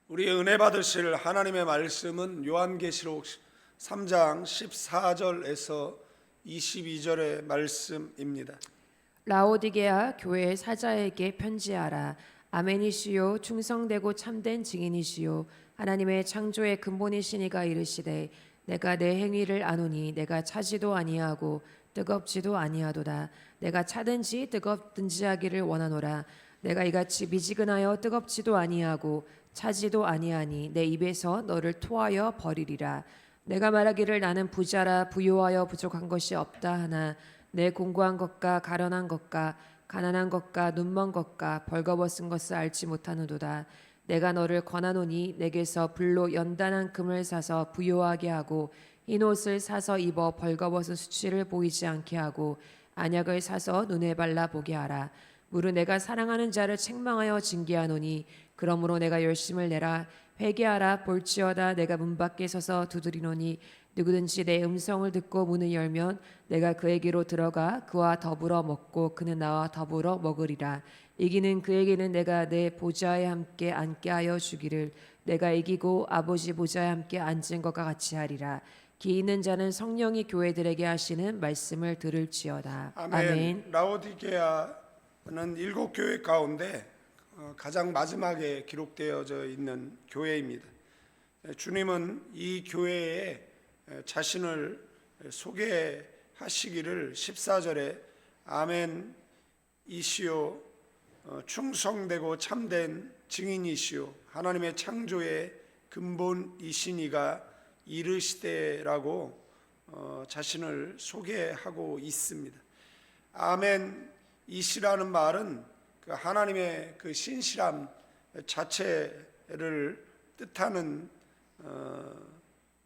우리 은혜 받으실 하나님의 말씀은 요한계시록 3장 14절에서 22절의 말씀입니다. 라오디게아 교회 사자에게 편지하라. 아멘이시요 충성되고 참된 증인이시요 하나님의 창조의 근본이시니가 이르시되 내가 내 행위를 아노니 내가 차지도 아니하고 뜨겁지도 아니하도다. 내가 차든지 뜨겁든지 하기를 원하노라. 내가 이같이 미지근하여 뜨겁지도 아니하고 차지도 아니하니 내 입에서 너를 토하여 버리리라. 내가 말하기를 나는 부자라 부요하여 부족한 것이 없다 하나 내 공고한 것과 가련한 것과 가난한 것과 눈먼 것과 벌거벗은 것을 알지 못하는도다. 내가 너를 권하노니 내게서 불로 연단한 금을 사서 부요하게 하고 흰 옷을 사서 입어 벌거벗은 수치를 보이지 않게 하고 안약을 사서 눈에 발라 보게 하라. 무릇 내가 사랑하는 자를 책망하여 징계하노니 그러므로 내가 열심을 내라. 회개하라. 볼지어다 내가 문 밖에 서서 두드리노니 누구든지 내 음성을 듣고 문을 열면 내가 그에게로 들어가 그와 더불어 먹고 그는 나와 더불어 먹으리라. 이기는 그에게는 내가 내 보좌에 함께 앉게 하여 주기를 내가 이기고 아버지 보좌에 함께 앉은 것과 같이 하리라. 기 있는 자는 성령이 교회들에게 하시는 말씀을 들을지어다. 아멘. 라오디게아는 7교회 가운데 가장 마지막에 기록되어져 있는 교회입니다. 주님은 이 교회에 자신을 소개하시기를 14절에 아멘이시오 충성되고 참된 증인이시오 하나님의 창조의 근본이시니가 이르시되라고 자신을 소개하고 있습니다. 아멘이시라는 말은 그 하나님의 그 신실함 자체를 뜻하는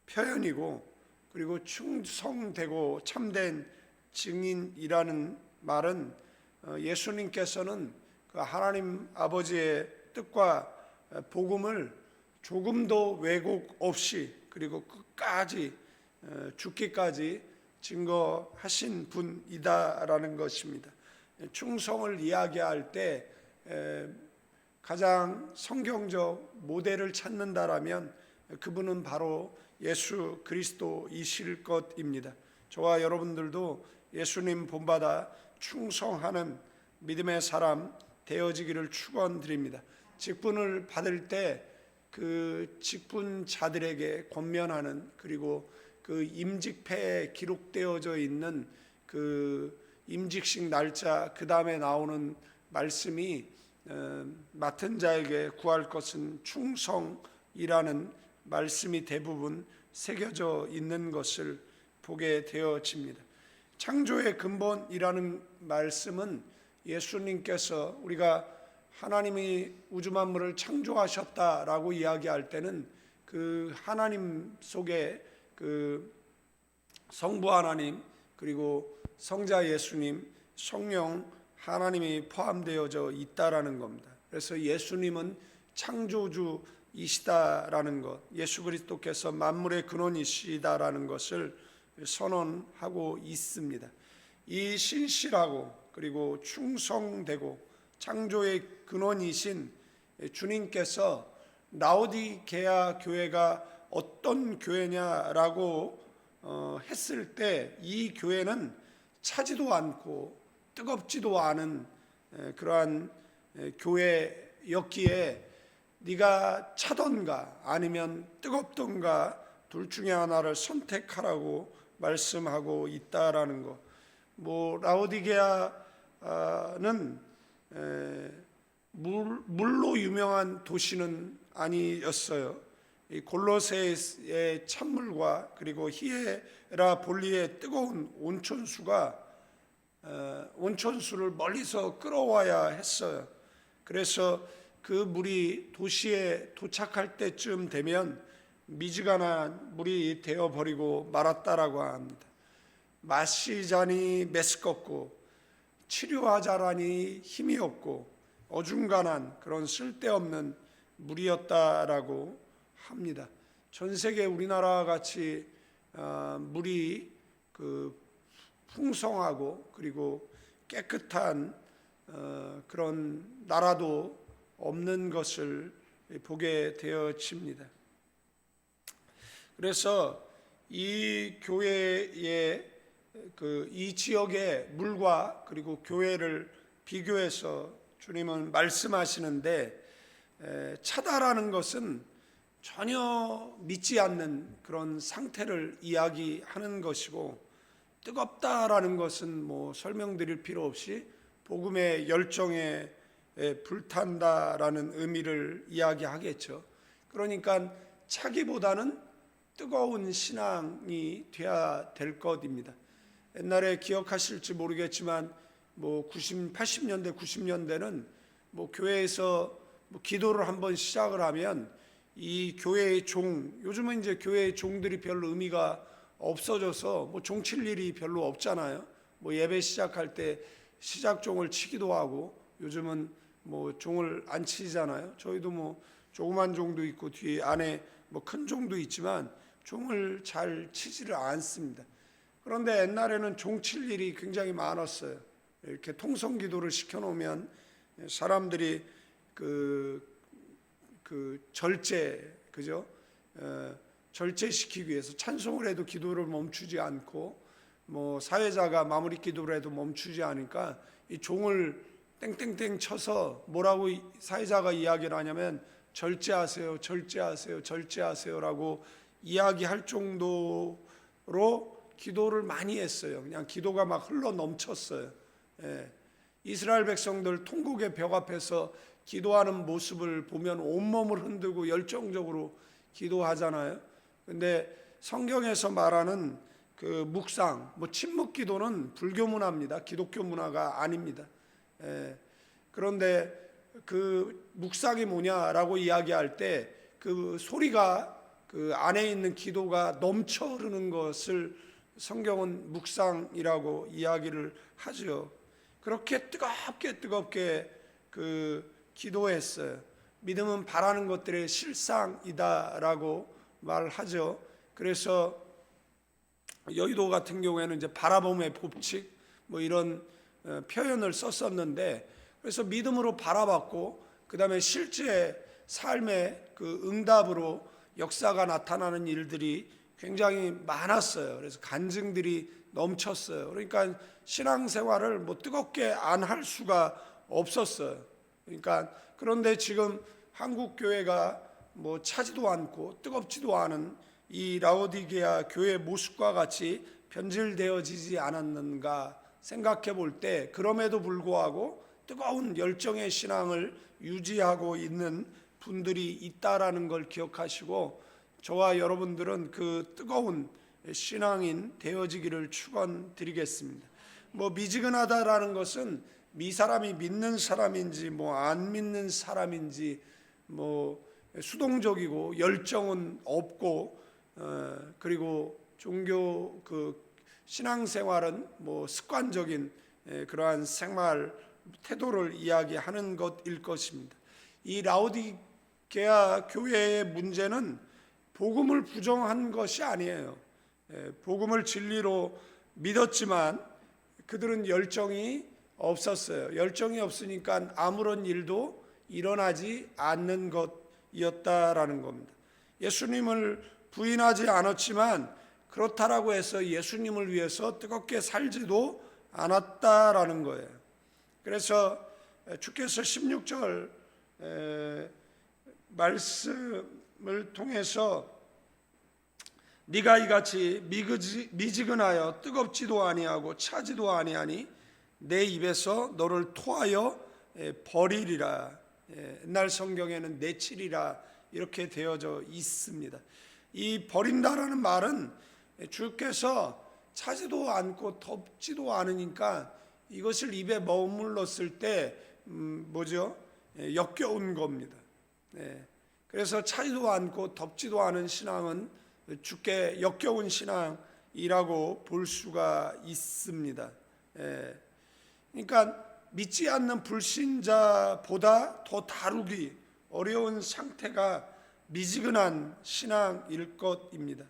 표현이고, 그리고 충성되고 참된 증인이라는 말은 예수님께서는 그 하나님 아버지의 뜻과 복음을 조금도 왜곡 없이 그리고 끝까지 죽기까지 증거하신 분이다라는 것입니다. 충성을 이야기할 때 가장 성경적 모델을 찾는다라면 그분은 바로 예수 그리스도이실 것입니다. 저와 여러분들도 예수님 본받아 충성하는 믿음의 사람 되어지기를 축원드립니다. 직분을 받을 때 그 직분자들에게 권면하는, 그리고 그 임직패에 기록되어져 있는 그 임직식 날짜 그 다음에 나오는 말씀이 맡은 자에게 구할 것은 충성이라는 말씀이 대부분 새겨져 있는 것을 보게 되어집니다. 창조의 근본이라는 말씀은 예수님께서 우리가 하나님이 우주 만물을 창조하셨다라고 이야기할 때는 그 하나님 속에 그 성부 하나님, 그리고 성자 예수님, 성령 하나님이 포함되어져 있다라는 겁니다. 그래서 예수님은 창조주이시다라는 것, 예수 그리스도께서 만물의 근원이시다라는 것을 선언하고 있습니다. 이 신실하고 그리고 충성되고 창조의 근원이신 주님께서 라오디게아 교회가 어떤 교회냐라고 했을 때 이 교회는 차지도 않고 뜨겁지도 않은 그러한 교회였기에 네가 차던가 아니면 뜨겁던가 둘 중에 하나를 선택하라고 말씀하고 있다라는 것. 라오디게아는 물로 유명한 도시는 아니었어요. 이 골로새의 찬물과 그리고 히에라 볼리의 뜨거운 온천수를 멀리서 끌어와야 했어요. 그래서 그 물이 도시에 도착할 때쯤 되면 미지근한 물이 되어버리고 말았다라고 합니다. 마시자니 메스껍고 치료하자라니 힘이 없고 어중간한 그런 쓸데없는 물이었다라고 합니다. 전 세계 우리나라 같이 물이 그 풍성하고 그리고 깨끗한 그런 나라도 없는 것을 보게 되어집니다. 그래서 이 교회의 이 지역의 물과 그리고 교회를 비교해서 주님은 말씀하시는데, 차다라는 것은 전혀 믿지 않는 그런 상태를 이야기하는 것이고, 뜨겁다라는 것은 뭐 설명드릴 필요 없이 복음의 열정에 불탄다라는 의미를 이야기하겠죠. 그러니까 차기보다는 뜨거운 신앙이 되어야 될 것입니다. 옛날에 기억하실지 모르겠지만 뭐 80년대 90년대는 뭐 교회에서 뭐 기도를 한번 시작을 하면 이 교회의 요즘은 이제 교회의 종들이 별로 의미가 없어져서 뭐 종칠 일이 별로 없잖아요. 뭐 예배 시작할 때 시작종을 치기도 하고, 요즘은 뭐 종을 안 치잖아요. 저희도 뭐 조그만 종도 있고 뒤에 안에 뭐 큰 종도 있지만 종을 잘 치지를 않습니다. 그런데 옛날에는 종 칠 일이 굉장히 많았어요. 이렇게 통성 기도를 시켜놓으면 사람들이 절제시키기 위해서 찬송을 해도 기도를 멈추지 않고, 뭐 사회자가 마무리 기도를 해도 멈추지 않으니까 이 종을 땡땡땡 쳐서 뭐라고 사회자가 이야기를 하냐면 절제하세요, 절제하세요, 절제하세요라고 이야기할 정도로 기도를 많이 했어요. 그냥 기도가 막 흘러 넘쳤어요. 이스라엘 백성들 통곡의 벽 앞에서 기도하는 모습을 보면 온몸을 흔들고 열정적으로 기도하잖아요. 근데 성경에서 말하는 그 묵상, 뭐 침묵 기도는 불교 문화입니다. 기독교 문화가 아닙니다. 그런데 그 묵상이 뭐냐라고 이야기할 때 그 소리가 그 안에 있는 기도가 넘쳐 흐르는 것을 성경은 묵상이라고 이야기를 하죠. 그렇게 뜨겁게 그 기도했어요. 믿음은 바라는 것들의 실상이다라고 말하죠. 그래서 여의도 같은 경우에는 이제 바라봄의 법칙 뭐 이런 표현을 썼었는데, 그래서 믿음으로 바라봤고 그 다음에 실제 삶의 그 응답으로 역사가 나타나는 일들이 굉장히 많았어요. 그래서 간증들이 넘쳤어요. 그러니까 신앙생활을 뭐 뜨겁게 안 할 수가 없었어요. 그러니까 그런데 지금 한국 교회가 뭐 차지도 않고 뜨겁지도 않은 이 라오디게아 교회 모습과 같이 변질되어지지 않았는가 생각해 볼 때, 그럼에도 불구하고 뜨거운 열정의 신앙을 유지하고 있는 분들이 있다라는 걸 기억하시고, 저와 여러분들은 그 뜨거운 신앙인 되어지기를 축원드리겠습니다. 뭐 미지근하다라는 것은 사람이 믿는 사람인지 뭐 안 믿는 사람인지, 뭐 수동적이고 열정은 없고, 그리고 종교 그 신앙생활은 뭐 습관적인 그러한 생활 태도를 이야기하는 것일 것입니다. 이 라오디게아 교회의 문제는 복음을 부정한 것이 아니에요. 복음을 진리로 믿었지만 그들은 열정이 없었어요. 열정이 없으니까 아무런 일도 일어나지 않는 것이었다라는 겁니다. 예수님을 부인하지 않았지만 그렇다라고 해서 예수님을 위해서 뜨겁게 살지도 않았다라는 거예요. 그래서 주께서 16절 말씀을 통해서 네가 이같이 미지근하여 뜨겁지도 아니하고 차지도 아니하니 내 입에서 너를 토하여 버리리라. 옛날 성경에는 내치리라 이렇게 되어져 있습니다. 이 버린다라는 말은 주께서 차지도 않고 덥지도 않으니까 이것을 입에 머물렀을 때 역겨운 겁니다. 그래서 차지도 않고 덥지도 않은 신앙은 주께 역겨운 신앙이라고 볼 수가 있습니다. 그러니까 믿지 않는 불신자보다 더 다루기 어려운 상태가 미지근한 신앙일 것입니다.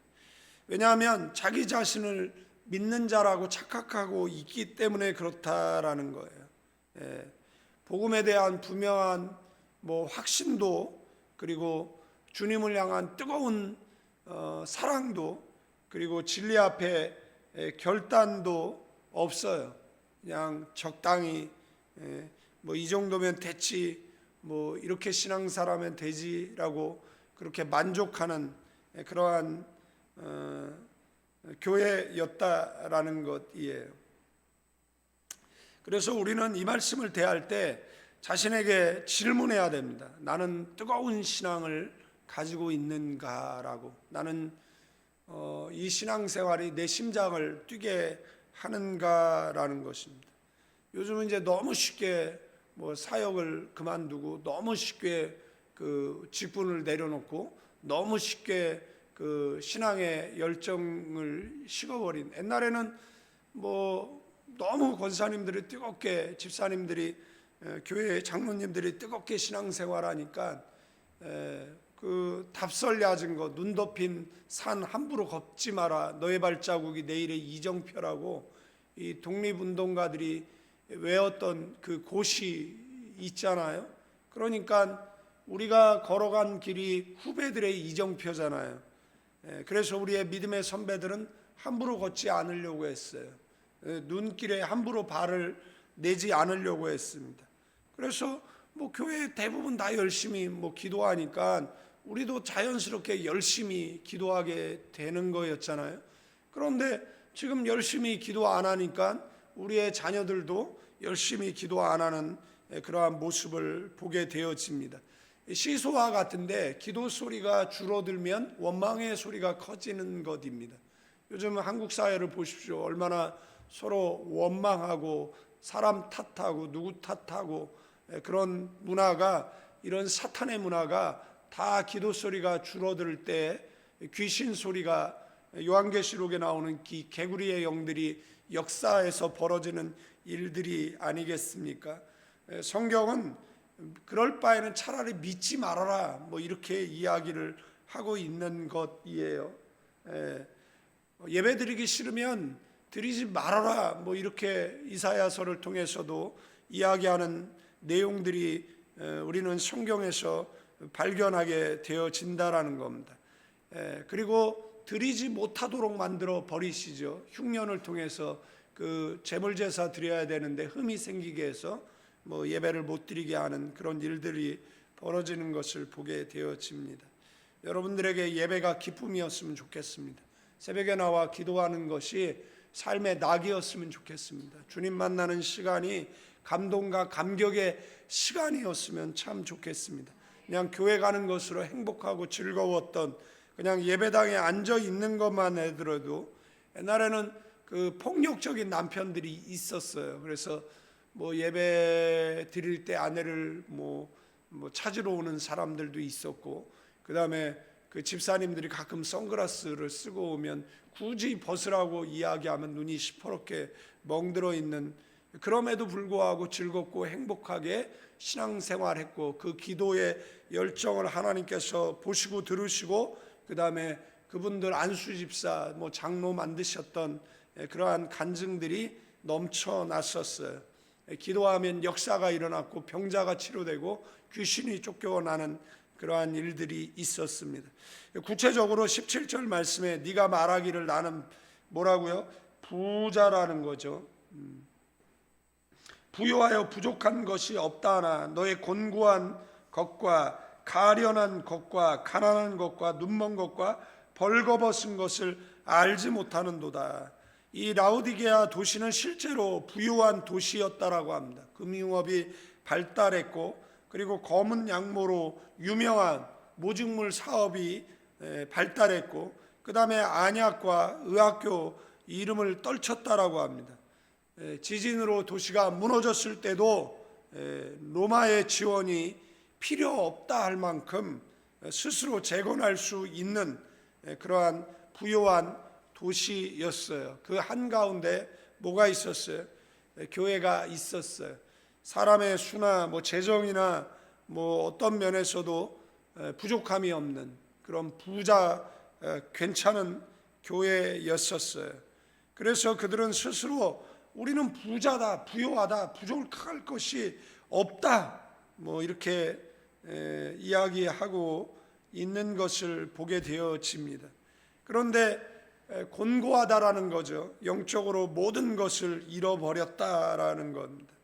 왜냐하면 자기 자신을 믿는 자라고 착각하고 있기 때문에 그렇다라는 거예요. 복음에 대한 분명한 확신도 그리고 주님을 향한 뜨거운 사랑도, 그리고 진리 앞에 결단도 없어요. 그냥 적당히 뭐 이 정도면 됐지, 뭐 이렇게 신앙사라면 되지라고 그렇게 만족하는 그러한 교회였다라는 것이에요. 그래서 우리는 이 말씀을 대할 때 자신에게 질문해야 됩니다. 나는 뜨거운 신앙을 가지고 있는가라고. 나는 이 신앙생활이 내 심장을 뛰게 하는가라는 것입니다. 요즘은 이제 너무 쉽게 뭐 사역을 그만두고, 너무 쉽게 그 직분을 내려놓고, 너무 쉽게 그 신앙의 열정을 식어버린, 옛날에는 뭐 너무 권사님들이 뜨겁게, 집사님들이, 교회 장로님들이 뜨겁게 신앙생활하니까 그 답설 얕은 거, 눈 덮인 산 함부로 걷지 마라, 너의 발자국이 내일의 이정표라고 이 독립운동가들이 외웠던 그 고시 있잖아요. 그러니까 우리가 걸어간 길이 후배들의 이정표잖아요. 그래서 우리의 믿음의 선배들은 함부로 걷지 않으려고 했어요. 눈길에 함부로 발을 내지 않으려고 했습니다. 그래서 뭐 교회 대부분 다 열심히 뭐 기도하니까 우리도 자연스럽게 열심히 기도하게 되는 거였잖아요. 그런데 지금 열심히 기도 안 하니까 우리의 자녀들도 열심히 기도 안 하는 그러한 모습을 보게 되어집니다. 시소와 같은데 기도 소리가 줄어들면 원망의 소리가 커지는 것입니다. 요즘 한국 사회를 보십시오. 얼마나 서로 원망하고 사람 탓하고 누구 탓하고 그런 문화가, 이런 사탄의 문화가 다 기도 소리가 줄어들 때 귀신 소리가, 요한계시록에 나오는 개구리의 영들이 역사에서 벌어지는 일들이 아니겠습니까? 성경은 그럴 바에는 차라리 믿지 말아라, 뭐 이렇게 이야기를 하고 있는 것이에요. 예배드리기 싫으면 드리지 말아라, 뭐 이렇게 이사야서를 통해서도 이야기하는 내용들이 우리는 성경에서 발견하게 되어진다라는 겁니다. 그리고 드리지 못하도록 만들어 버리시죠. 흉년을 통해서 그 제물제사 드려야 되는데 흠이 생기게 해서 뭐 예배를 못 드리게 하는 그런 일들이 벌어지는 것을 보게 되어집니다. 여러분들에게 예배가 기쁨이었으면 좋겠습니다. 새벽에 나와 기도하는 것이 삶의 낙이었으면 좋겠습니다. 주님 만나는 시간이 감동과 감격의 시간이었으면 참 좋겠습니다. 그냥 교회 가는 것으로 행복하고 즐거웠던, 그냥 예배당에 앉아 있는 것만 해도, 옛날에는 그 폭력적인 남편들이 있었어요. 그래서 뭐 예배 드릴 때 아내를 뭐 찾으러 오는 사람들도 있었고, 그 다음에 그 집사님들이 가끔 선글라스를 쓰고 오면 굳이 벗으라고 이야기하면 눈이 시퍼렇게 멍들어 있는, 그럼에도 불구하고 즐겁고 행복하게 신앙생활했고, 그 기도의 열정을 하나님께서 보시고 들으시고, 그 다음에 그분들 안수집사, 뭐 장로 만드셨던 그러한 간증들이 넘쳐났었어요. 기도하면 역사가 일어났고 병자가 치료되고 귀신이 쫓겨나는 그러한 일들이 있었습니다. 구체적으로 17절 말씀에 네가 말하기를 나는 뭐라고요? 부자라는 거죠. 부요하여 부족한 것이 없다하나 너의 곤고한 것과 가련한 것과 가난한 것과 눈먼 것과 벌거벗은 것을 알지 못하는도다. 이 라오디게아 도시는 실제로 부유한 도시였다라고 합니다. 금융업이 발달했고, 그리고 검은 양모로 유명한 모직물 사업이 발달했고, 그 다음에 안약과 의학교 이름을 떨쳤다라고 합니다. 지진으로 도시가 무너졌을 때도 로마의 지원이 필요 없다 할 만큼 스스로 재건할 수 있는 그러한 부유한 도시였어요. 그 한가운데 뭐가 있었어요? 교회가 있었어요. 사람의 수나 뭐 재정이나 뭐 어떤 면에서도 부족함이 없는 그런 부자 괜찮은 교회였었어요. 그래서 그들은 스스로 우리는 부자다, 부유하다, 부족할 것이 없다, 뭐 이렇게 이야기하고 있는 것을 보게 되어집니다. 그런데 곤고하다라는 거죠. 영적으로 모든 것을 잃어버렸다라는 겁니다.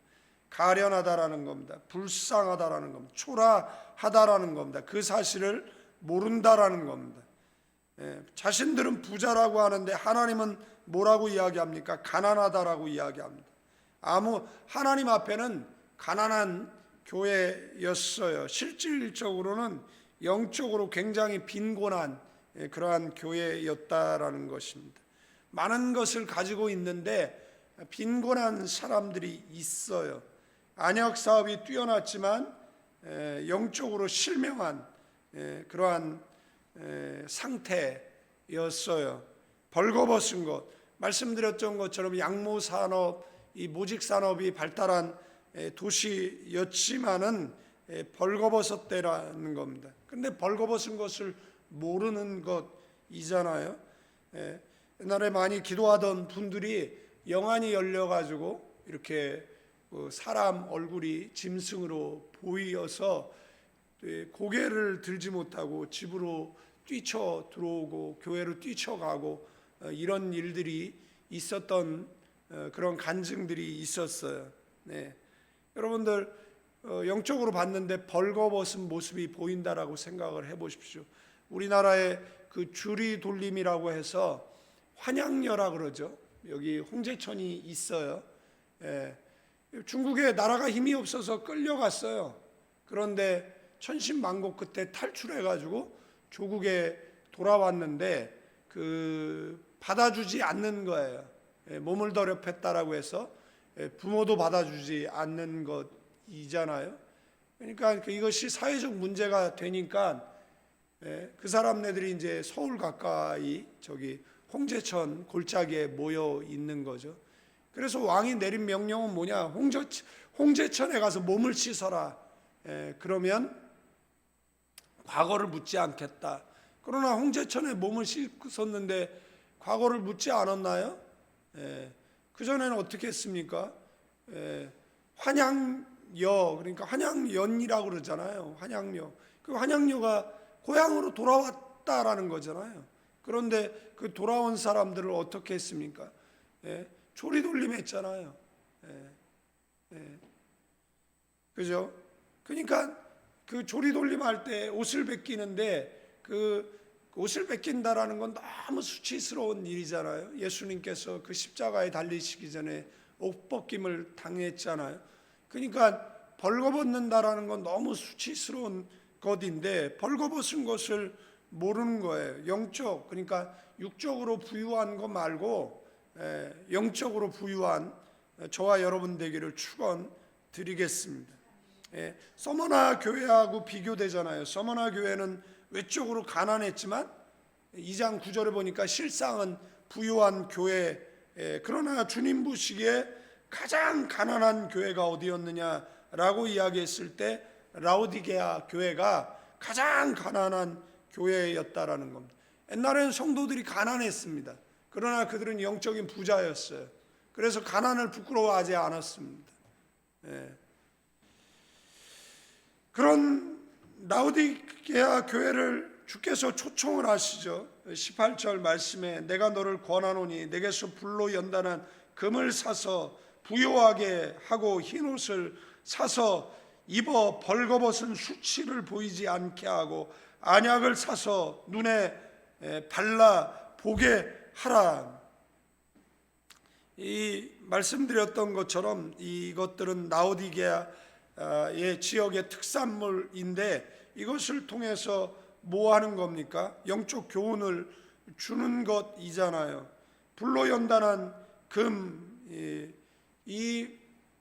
가련하다라는 겁니다. 불쌍하다라는 겁니다. 초라하다라는 겁니다. 그 사실을 모른다라는 겁니다. 자신들은 부자라고 하는데 하나님은 뭐라고 이야기합니까? 가난하다라고 이야기합니다. 하나님 앞에는 가난한 교회였어요. 실질적으로는 영적으로 굉장히 빈곤한 그러한 교회였다라는 것입니다. 많은 것을 가지고 있는데 빈곤한 사람들이 있어요. 안역 사업이 뛰어났지만 영적으로 실명한 그러한 상태였어요. 벌거벗은 것, 말씀드렸던 것처럼 양모 산업, 이 모직 산업이 발달한 도시였지만은 벌거벗었대라는 겁니다. 근데 벌거벗은 것을 모르는 것이잖아요. 옛날에 많이 기도하던 분들이 영안이 열려가지고 이렇게 사람 얼굴이 짐승으로 보이어서 고개를 들지 못하고 집으로 뛰쳐 들어오고 교회로 뛰쳐가고 이런 일들이 있었던 그런 간증들이 있었어요. 여러분들 영적으로 봤는데 벌거벗은 모습이 보인다라고 생각을 해보십시오. 우리나라의 그 주리 돌림이라고 해서 환양녀라 그러죠. 여기 홍제천이 있어요. 중국에 나라가 힘이 없어서 끌려갔어요. 그런데 천신만고 끝에 탈출해가지고 조국에 돌아왔는데 받아주지 않는 거예요. 몸을 더럽혔다라고 해서 부모도 받아주지 않는 것이잖아요. 그러니까 이것이 사회적 문제가 되니까 그 사람네들이 이제 서울 가까이 저기 홍제천 골짜기에 모여 있는 거죠. 그래서 왕이 내린 명령은 뭐냐? 홍제천에 가서 몸을 씻어라. 그러면 과거를 묻지 않겠다. 그러나 홍제천에 몸을 씻었는데 과거를 묻지 않았나요? 그전에는 어떻게 했습니까? 환양여, 그러니까 환양연이라고 그러잖아요. 환양여. 그 환양여가 고향으로 돌아왔다라는 거잖아요. 그런데 그 돌아온 사람들을 어떻게 했습니까? 조리돌림 했잖아요. 그죠? 그러니까 그 조리돌림 할 때 옷을 벗기는데 그 옷을 벗긴다라는 건 너무 수치스러운 일이잖아요. 예수님께서 그 십자가에 달리시기 전에 옷 벗김을 당했잖아요. 그러니까 벌거벗는다라는 건 너무 수치스러운 것인데 벌거벗은 것을 모르는 거예요. 영적, 그러니까 육적으로 부유한 거 말고 영적으로 부유한 저와 여러분 되기를 축원드리겠습니다. 서머나 교회하고 비교되잖아요. 서머나 교회는 외적으로 가난했지만 2장 9절에 보니까 실상은 부유한 교회. 그러나 주님 보시기에 가장 가난한 교회가 어디였느냐라고 이야기했을 때 라오디게아 교회가 가장 가난한 교회였다라는 겁니다. 옛날에는 성도들이 가난했습니다. 그러나 그들은 영적인 부자였어요. 그래서 가난을 부끄러워하지 않았습니다. 그런 라오디게아 교회를 주께서 초청을 하시죠. 18절 말씀에 내가 너를 권하노니 내게서 불로 연단한 금을 사서 부요하게 하고 흰옷을 사서 입어 벌거벗은 수치를 보이지 않게 하고 안약을 사서 눈에 발라 보게 하라. 이 말씀드렸던 것처럼 이것들은 라오디게아의 지역의 특산물인데 이것을 통해서 뭐 하는 겁니까? 영적 교훈을 주는 것이잖아요. 불로 연단한 금, 이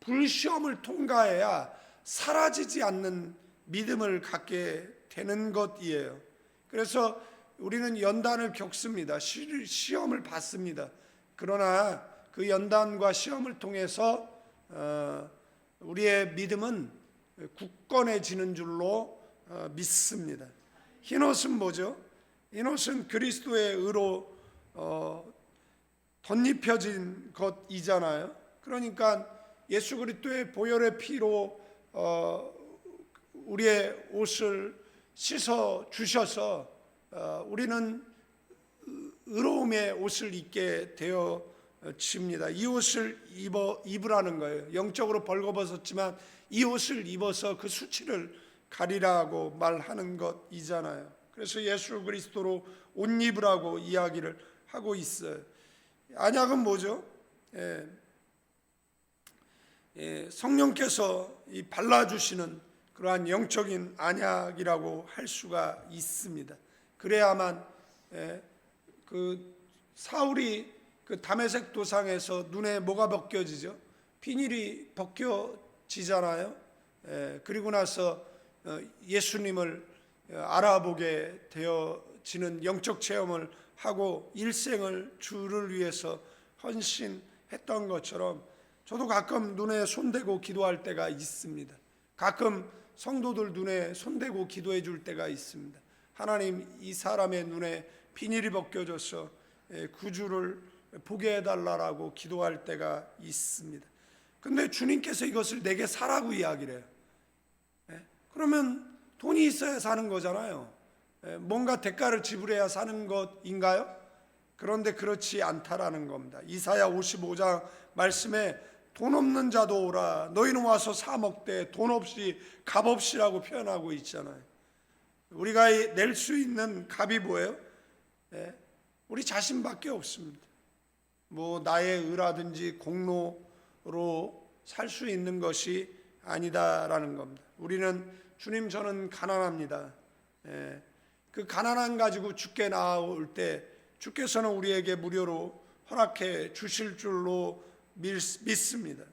불시험을 통과해야 사라지지 않는 믿음을 갖게 되는 것이에요. 그래서 우리는 연단을 겪습니다. 시험을 받습니다. 그러나 그 연단과 시험을 통해서 우리의 믿음은 굳건해지는 줄로 믿습니다. 흰옷은 뭐죠? 흰옷은 그리스도의 의로 덧입혀진 것이잖아요. 그러니까 예수 그리스도의 보혈의 피로 우리의 옷을 씻어 주셔서 우리는 의로움의 옷을 입게 되어집니다. 이 옷을 입으라는 거예요. 영적으로 벌거벗었지만 이 옷을 입어서 그 수치를 가리라고 말하는 것이잖아요. 그래서 예수 그리스도로 옷 입으라고 이야기를 하고 있어요. 안약은 뭐죠? 성령께서 이 발라주시는 그러한 영적인 안약이라고 할 수가 있습니다. 그래야만 그 사울이 그 다메섹 도상에서 눈에 뭐가 벗겨지죠? 비닐이 벗겨지잖아요. 그리고 나서 예수님을 알아보게 되어지는 영적 체험을 하고 일생을 주를 위해서 헌신했던 것처럼 저도 가끔 눈에 손대고 기도할 때가 있습니다. 가끔 성도들 눈에 손대고 기도해 줄 때가 있습니다. 하나님, 이 사람의 눈에 비닐이 벗겨져서 구주를 보게 해달라고 기도할 때가 있습니다. 근데 주님께서 이것을 내게 사라고 이야기를 해요. 그러면 돈이 있어야 사는 거잖아요. 뭔가 대가를 지불해야 사는 것인가요? 그런데 그렇지 않다라는 겁니다. 이사야 55장 말씀에 돈 없는 자도 오라, 너희는 와서 사 먹되 돈 없이 값 없이라고 표현하고 있잖아요. 우리가 낼 수 있는 값이 뭐예요? 우리 자신밖에 없습니다. 뭐 나의 의라든지 공로로 살 수 있는 것이 아니다라는 겁니다. 우리는 주님, 저는 가난합니다. 그 가난함 가지고 주께 나올 때 주께서는 우리에게 무료로 허락해 주실 줄로 믿습니다.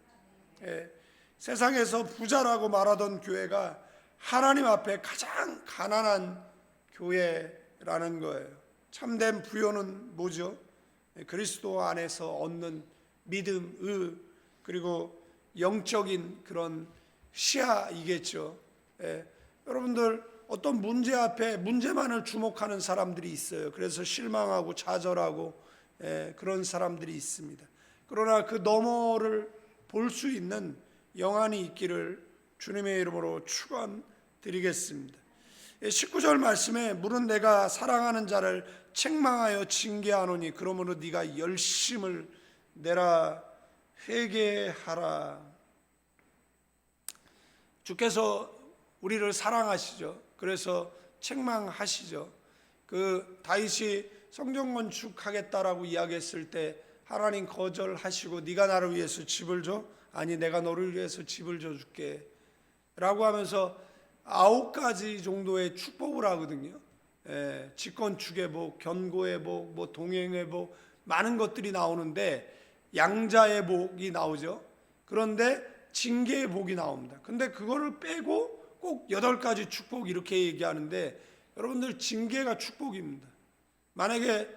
세상에서 부자라고 말하던 교회가 하나님 앞에 가장 가난한 교회라는 거예요. 참된 부요는 뭐죠? 그리스도 안에서 얻는 믿음, 그리고 영적인 그런 시야이겠죠. 여러분들 어떤 문제 앞에 문제만을 주목하는 사람들이 있어요. 그래서 실망하고 좌절하고 그런 사람들이 있습니다. 그러나 그 너머를 볼 수 있는 영안이 있기를 주님의 이름으로 축원드리겠습니다. 19절 말씀에 물은 내가 사랑하는 자를 책망하여 징계하노니 그러므로 네가 열심을 내라 회개하라. 주께서 우리를 사랑하시죠. 그래서 책망하시죠. 그 다윗이 성전 건축하겠다라고 이야기했을 때 하나님 거절하시고 네가 나를 위해서 집을 줘? 아니, 내가 너를 위해서 집을 줘줄게 라고 하면서 9가지 정도의 축복을 하거든요. 직건축의 복, 견고의 복, 뭐 동행의 복, 많은 것들이 나오는데 양자의 복이 나오죠. 그런데 징계의 복이 나옵니다. 근데 그거를 빼고 꼭 8가지 축복 이렇게 얘기하는데 여러분들, 징계가 축복입니다. 만약에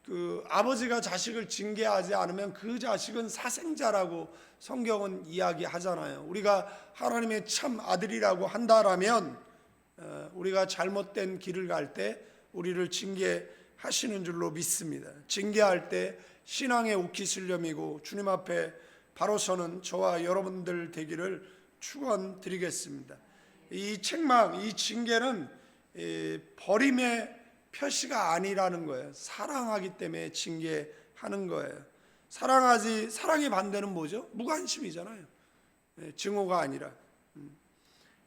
그 아버지가 자식을 징계하지 않으면 그 자식은 사생자라고 성경은 이야기하잖아요. 우리가 하나님의 참 아들이라고 한다라면 우리가 잘못된 길을 갈 때 우리를 징계하시는 줄로 믿습니다. 징계할 때 신앙의 옥기슬렴이고 주님 앞에 바로 서는 저와 여러분들 되기를 축원드리겠습니다. 이 책망, 이 징계는 버림의 표시가 아니라는 거예요. 사랑하기 때문에 징계하는 거예요. 사랑의 반대는 뭐죠? 무관심이잖아요. 증오가 아니라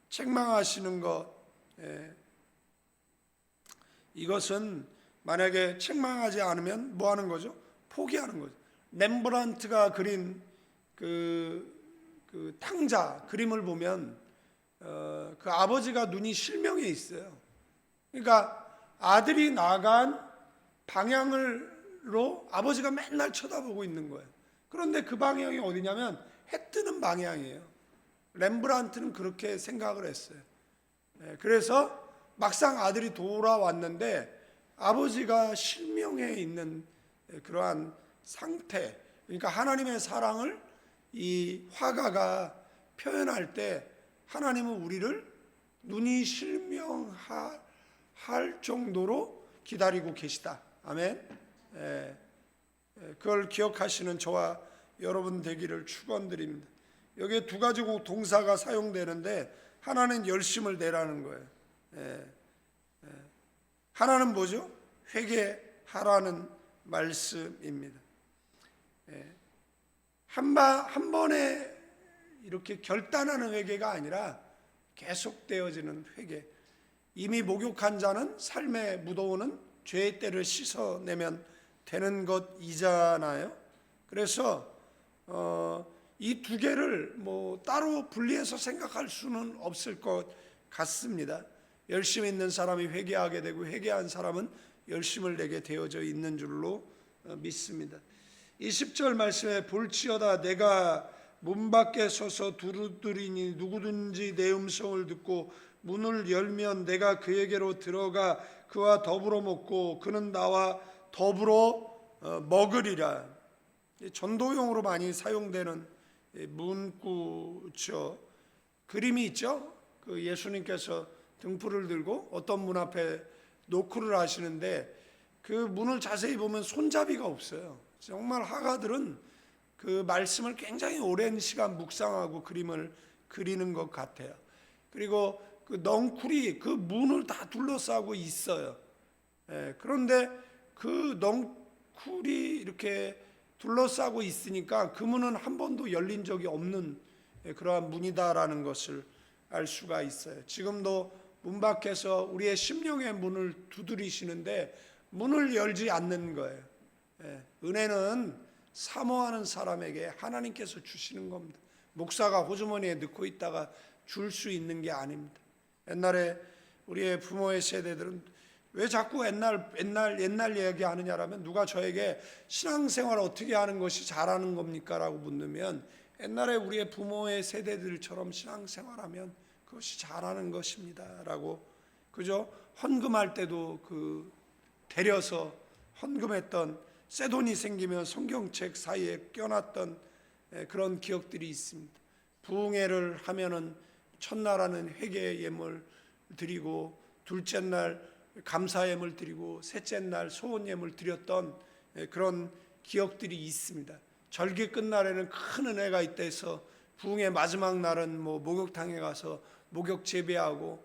책망하시는 것, 이것은 만약에 책망하지 않으면 뭐 하는 거죠? 포기하는 거죠. 렘브란트가 그린 그 탕자 그림을 보면 그 아버지가 눈이 실명해 있어요. 그러니까 아들이 나간 방향으로 아버지가 맨날 쳐다보고 있는 거예요. 그런데 그 방향이 어디냐면 해 뜨는 방향이에요. 렘브란트는 그렇게 생각을 했어요. 그래서 막상 아들이 돌아왔는데 아버지가 실명해 있는 그러한 상태, 그러니까 하나님의 사랑을 이 화가가 표현할 때 하나님은 우리를 눈이 실명할 정도로 기다리고 계시다. 아멘. 그걸 기억하시는 저와 여러분 되기를 축원드립니다. 여기에 2가지 동사가 사용되는데 하나는 열심을 내라는 거예요. 하나는 뭐죠? 회개하라는 말씀입니다. 한 번에 이렇게 결단하는 회개가 아니라 계속되어지는 회개. 이미 목욕한 자는 삶에 묻어오는 죄의 때를 씻어내면 되는 것이잖아요. 그래서 이 두 개를 따로 분리해서 생각할 수는 없을 것 같습니다. 열심히 있는 사람이 회개하게 되고 회개한 사람은 열심을 내게 되어져 있는 줄로 믿습니다. 20절 말씀에 볼지어다 내가 문 밖에 서서 두드리니 누구든지 내 음성을 듣고 문을 열면 내가 그에게로 들어가 그와 더불어 먹고 그는 나와 더불어 먹으리라. 전도용으로 많이 사용되는 문구죠. 그림이 있죠. 그 예수님께서 등불을 들고 어떤 문 앞에 노크를 하시는데 그 문을 자세히 보면 손잡이가 없어요. 정말 화가들은 그 말씀을 굉장히 오랜 시간 묵상하고 그림을 그리는 것 같아요. 그리고 그 넝쿨이 그 문을 다 둘러싸고 있어요. 그런데 그 넝쿨이 이렇게 둘러싸고 있으니까 그 문은 한 번도 열린 적이 없는 그러한 문이다라는 것을 알 수가 있어요. 지금도 문 밖에서 우리의 심령의 문을 두드리시는데 문을 열지 않는 거예요. 은혜는 사모하는 사람에게 하나님께서 주시는 겁니다. 목사가 호주머니에 넣고 있다가 줄 수 있는 게 아닙니다. 옛날에 우리의 부모의 세대들은 왜 자꾸 옛날 이야기 하느냐라면 누가 저에게 신앙생활 어떻게 하는 것이 잘하는 겁니까? 라고 묻으면 옛날에 우리의 부모의 세대들처럼 신앙생활하면 그것이 잘하는 것입니다 라고, 그죠? 헌금할 때도 데려서 헌금했던, 새 돈이 생기면 성경책 사이에 껴놨던 그런 기억들이 있습니다. 부흥회를 하면은 첫날하는 회개 예물 드리고, 둘째 날 감사 예물 드리고, 셋째 날 소원 예물 드렸던 그런 기억들이 있습니다. 절기 끝날에는 큰 은혜가 있다 해서 부흥회 마지막 날은 목욕탕에 가서 목욕 재배하고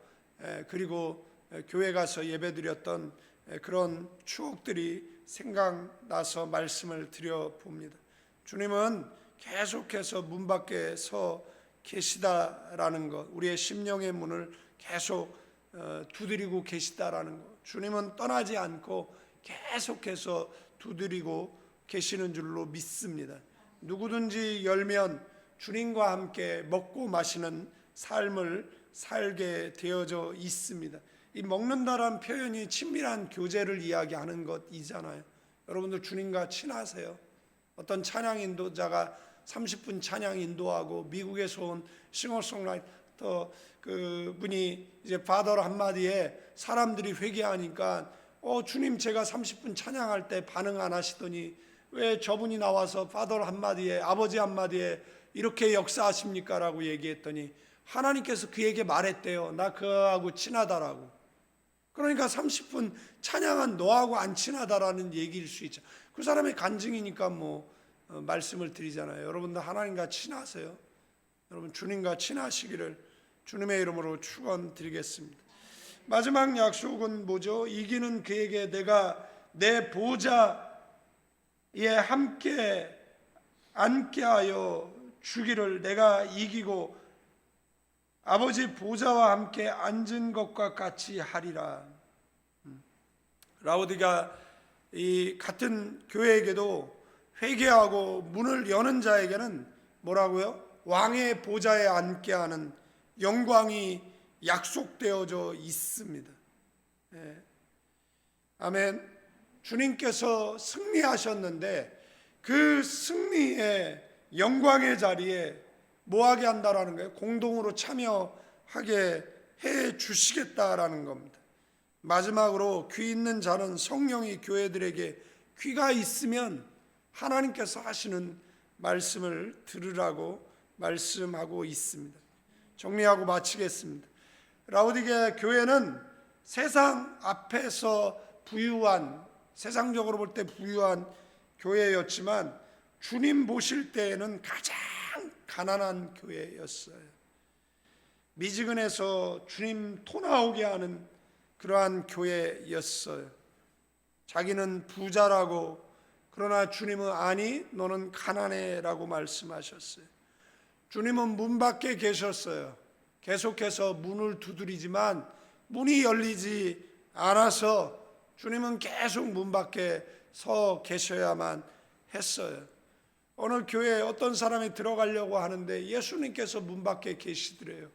그리고 교회 가서 예배 드렸던 그런 추억들이 생각나서 말씀을 드려봅니다. 주님은 계속해서 문 밖에 서 계시다라는 것, 우리의 심령의 문을 계속 두드리고 계시다라는 것, 주님은 떠나지 않고 계속해서 두드리고 계시는 줄로 믿습니다. 누구든지 열면 주님과 함께 먹고 마시는 삶을 살게 되어져 있습니다. 이 먹는다라는 표현이 친밀한 교제를 이야기하는 것이잖아요. 여러분들 주님과 친하세요? 어떤 찬양 인도자가 30분 찬양 인도하고 미국에서 온 싱어송라이터 그분이 이제 파더 한마디에 사람들이 회개하니까 주님 제가 30분 찬양할 때 반응 안 하시더니 왜 저분이 나와서 파더 한마디에, 아버지 한마디에 이렇게 역사하십니까? 라고 얘기했더니 하나님께서 그에게 말했대요. 나 그하고 친하다라고. 그러니까 30분 찬양한 너하고 안 친하다라는 얘기일 수 있죠. 그 사람의 간증이니까 말씀을 드리잖아요. 여러분들 하나님과 친하세요? 여러분 주님과 친하시기를 주님의 이름으로 축원드리겠습니다. 마지막 약속은 뭐죠? 이기는 그에게 내가 내 보좌에 함께 앉게 하여 주기를, 내가 이기고 아버지 보좌와 함께 앉은 것과 같이 하리라. 라오디가 이 같은 교회에게도 회개하고 문을 여는 자에게는 뭐라고요? 왕의 보좌에 앉게 하는 영광이 약속되어져 있습니다. 아멘. 주님께서 승리하셨는데 그 승리의 영광의 자리에 뭐하게 한다라는 거예요? 공동으로 참여하게 해 주시겠다라는 겁니다. 마지막으로 귀 있는 자는 성령이 교회들에게 귀가 있으면 하나님께서 하시는 말씀을 들으라고 말씀하고 있습니다. 정리하고 마치겠습니다. 라오디게 교회는 세상 앞에서 부유한, 세상적으로 볼 때 부유한 교회였지만 주님 보실 때에는 가장 가난한 교회였어요. 미지근해서 주님 토 나오게 하는 그러한 교회였어요. 자기는 부자라고, 그러나 주님은 아니 너는 가난해라고 말씀하셨어요. 주님은 문 밖에 계셨어요. 계속해서 문을 두드리지만 문이 열리지 않아서 주님은 계속 문 밖에 서 계셔야만 했어요. 어느 교회에 어떤 사람이 들어가려고 하는데 예수님께서 문 밖에 계시더래요.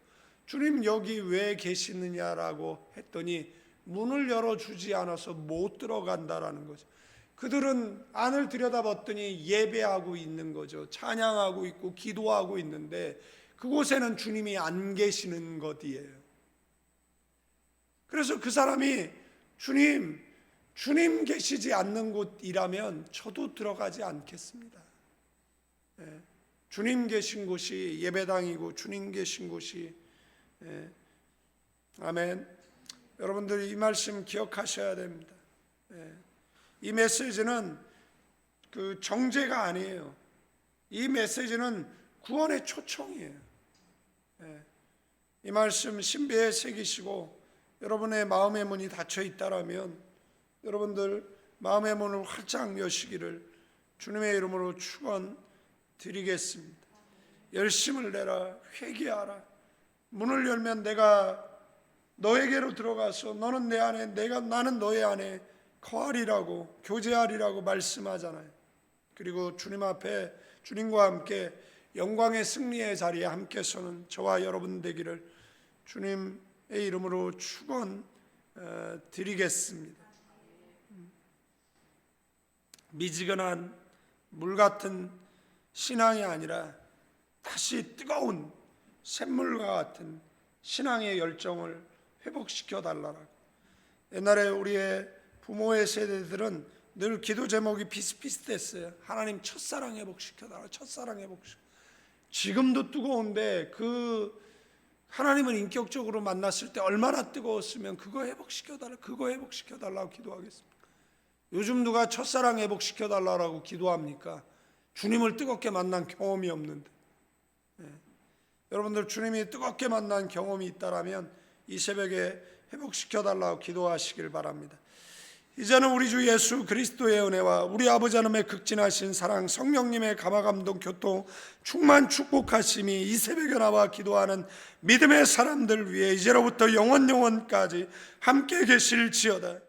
주님 여기 왜 계시느냐라고 했더니 문을 열어주지 않아서 못 들어간다라는 거죠. 그들은 안을 들여다봤더니 예배하고 있는 거죠. 찬양하고 있고 기도하고 있는데 그곳에는 주님이 안 계시는 것이에요. 그래서 그 사람이 주님 계시지 않는 곳이라면 저도 들어가지 않겠습니다. 주님 계신 곳이 예배당이고 주님 계신 곳이 아멘. 여러분들이 이 말씀 기억하셔야 됩니다. 이 메시지는 그 정죄가 아니에요. 이 메시지는 구원의 초청이에요. 이 말씀 신비에 새기시고 여러분의 마음의 문이 닫혀 있다라면 여러분들 마음의 문을 활짝 여시기를 주님의 이름으로 축원드리겠습니다. 열심을 내라, 회개하라. 문을 열면 내가 너에게로 들어가서 너는 내 안에, 나는 너의 안에 거하리라고, 교제하리라고 말씀하잖아요. 그리고 주님 앞에 주님과 함께 영광의 승리의 자리에 함께 서는 저와 여러분 되기를 주님의 이름으로 축원드리겠습니다. 미지근한 물 같은 신앙이 아니라 다시 뜨거운 샘물과 같은 신앙의 열정을 회복시켜 달라고. 옛날에 우리의 부모의 세대들은 늘 기도 제목이 비슷비슷했어요. 하나님 첫사랑 회복시켜 달라, 첫사랑 회복시켜. 지금도 뜨거운데 그 하나님을 인격적으로 만났을 때 얼마나 뜨거웠으면 그거 회복시켜 달라, 그거 회복시켜 달라고 기도하겠습니까? 요즘 누가 첫사랑 회복시켜 달라고 기도합니까? 주님을 뜨겁게 만난 경험이 없는데. 여러분들 주님이 뜨겁게 만난 경험이 있다라면 이 새벽에 회복시켜 달라고 기도하시길 바랍니다. 이제는 우리 주 예수 그리스도의 은혜와 우리 아버지 하나님의 극진하신 사랑, 성령님의 감화감동 교통 충만 축복하심이 이 새벽에 나와 기도하는 믿음의 사람들 위해 이제로부터 영원까지 함께 계실지어다.